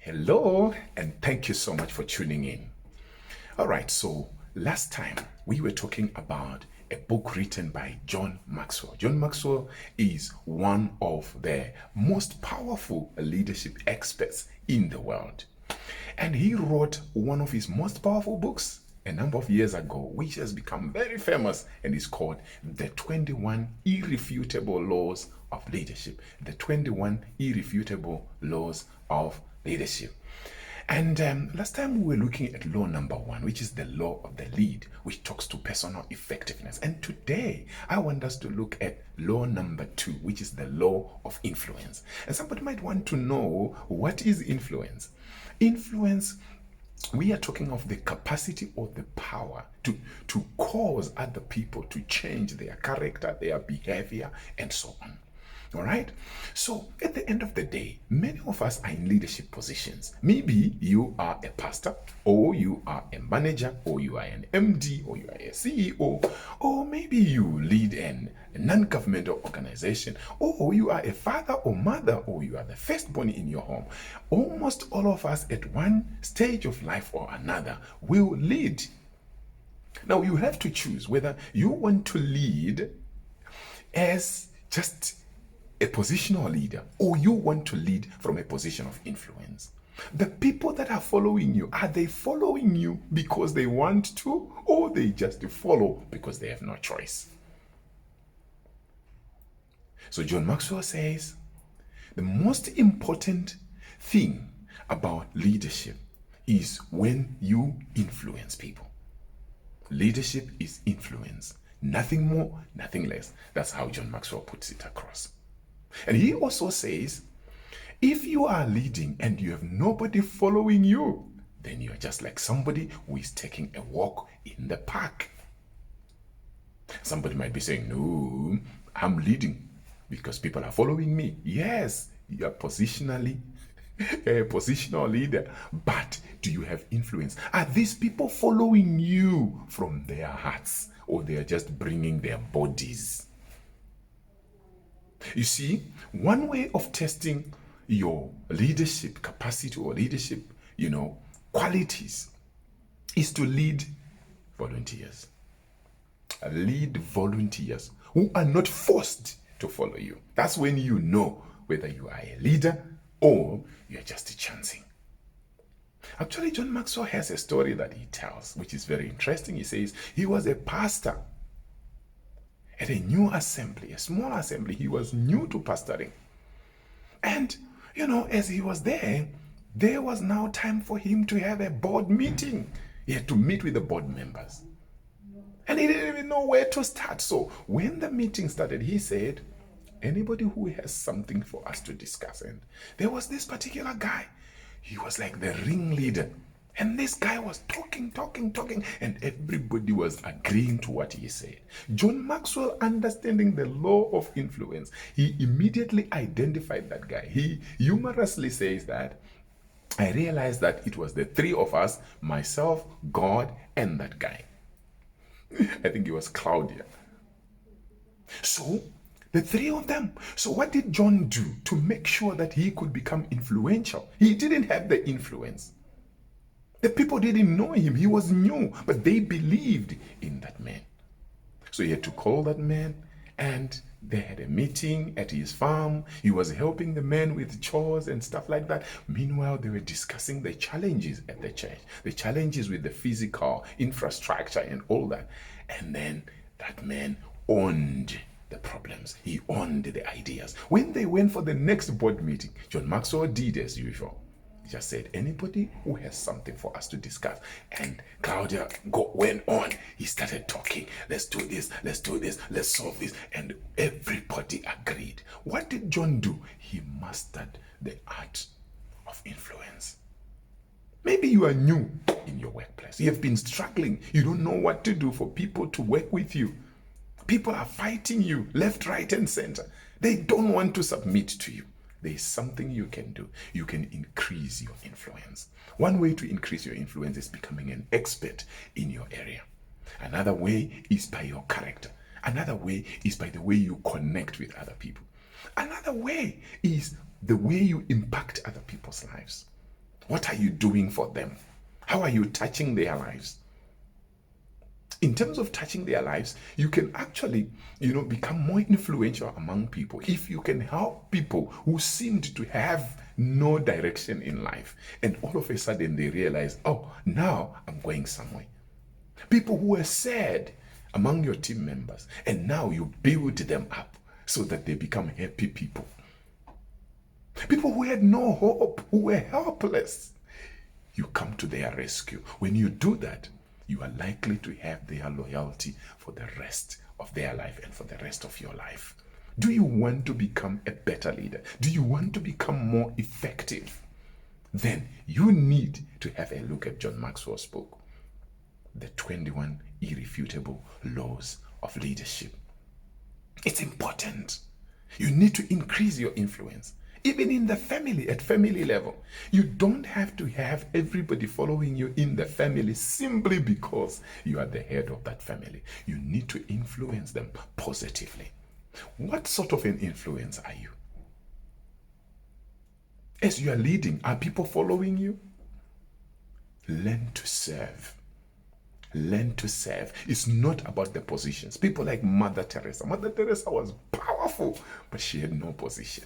Hello, and thank you so much for tuning in. All right, so last time we were talking about a book written by John Maxwell. John Maxwell is one of the most powerful leadership experts in the world. And he wrote one of his most powerful books a number of years ago, which has become very famous and is called The 21 Irrefutable Laws of Leadership. The 21 Irrefutable Laws of Leadership. And last time we were looking at law number 1, which is the law of the lead, which talks to personal effectiveness. And today I want us to look at law number 2, which is the law of influence. And somebody might want to know, what is influence? Influence, we are talking of the capacity or the power to cause other people to change their character, their behavior, and so on. All right. So at the end of the day, many of us are in leadership positions. Maybe you are a pastor, or you are a manager, or you are an MD, or you are a CEO, or maybe you lead a non-governmental organization, or you are a father or mother, or you are the firstborn in your home. Almost all of us at one stage of life or another will lead. Now you have to choose whether you want to lead as just a positional leader, or you want to lead from a position of influence. The people that are following you, are they following you because they want to, or they just follow because they have no choice? So John Maxwell says the most important thing about leadership is when you influence people. Leadership is influence. Nothing more, nothing less. That's how John Maxwell puts it across. And he also says, if you are leading and you have nobody following you, then you are just like somebody who is taking a walk in the park. Somebody might be saying, no, I'm leading because people are following me. Yes, you are positionally a positional leader, but do you have influence? Are these people following you from their hearts, or they are just bringing their bodies? You see, one way of testing your leadership capacity or leadership, qualities is to lead volunteers. Lead volunteers who are not forced to follow you. That's when you know whether you are a leader or you're just chancing. Actually, John Maxwell has a story that he tells, which is very interesting. He says he was a pastor at a new assembly, a small assembly. He was new to pastoring. And, as he was there was now time for him to have a board meeting. He had to meet with the board members. And he didn't even know where to start. So when the meeting started, he said, anybody who has something for us to discuss? And there was this particular guy. He was like the ringleader. And this guy was talking, and everybody was agreeing to what he said. John Maxwell, understanding the law of influence, he immediately identified that guy. He humorously says that, I realized that it was the three of us, myself, God, and that guy. I think it was Claudia. So, the three of them. So what did John do to make sure that he could become influential? He didn't have the influence. The people didn't know him. He was new, but they believed in that man. So he had to call that man, and they had a meeting at his farm. He was helping the men with chores and stuff like that. Meanwhile, they were discussing the challenges at the church, the challenges with the physical infrastructure and all that. And then that man owned the problems. He owned the ideas. When they went for the next board meeting, John Maxwell did as usual. Just said, anybody who has something for us to discuss. And Claudia went on. He started talking. Let's do this, let's solve this. And everybody agreed. What did John do? He mastered the art of influence. Maybe you are new in your workplace. You have been struggling. You don't know what to do for people to work with you. People are fighting you left, right, and center. They don't want to submit to you. There is something you can do. You can increase your influence. One way to increase your influence is becoming an expert in your area. Another way is by your character. Another way is by the way you connect with other people. Another way is the way you impact other people's lives. What are you doing for them? How are you touching their lives? In terms of touching their lives, you can actually, become more influential among people if you can help people who seemed to have no direction in life. And all of a sudden they realize, oh, now I'm going somewhere. People who were sad among your team members, and now you build them up so that they become happy people. People who had no hope, who were helpless, you come to their rescue. When you do that, you are likely to have their loyalty for the rest of their life and for the rest of your life. Do you want to become a better leader? Do you want to become more effective? Then you need to have a look at John Maxwell's book, The 21 Irrefutable Laws of Leadership. It's important. You need to increase your influence. Even in the family, at family level, you don't have to have everybody following you in the family simply because you are the head of that family. You need to influence them positively. What sort of an influence are you? As you are leading, are people following you? Learn to serve. Learn to serve. It's not about the positions. People like Mother Teresa. Mother Teresa was powerful, but she had no position.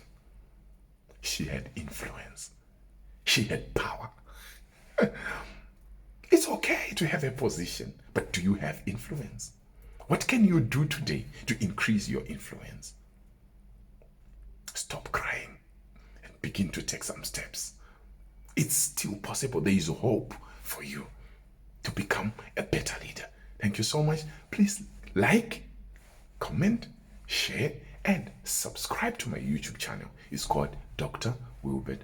She had influence. She had power. It's okay to have a position, but do you have influence? What can you do today to increase your influence? Stop crying and begin to take some steps. It's still possible. There is hope for you to become a better leader. Thank you so much. Please like, comment, share, and subscribe to my YouTube channel. It's called Dr. Wilbert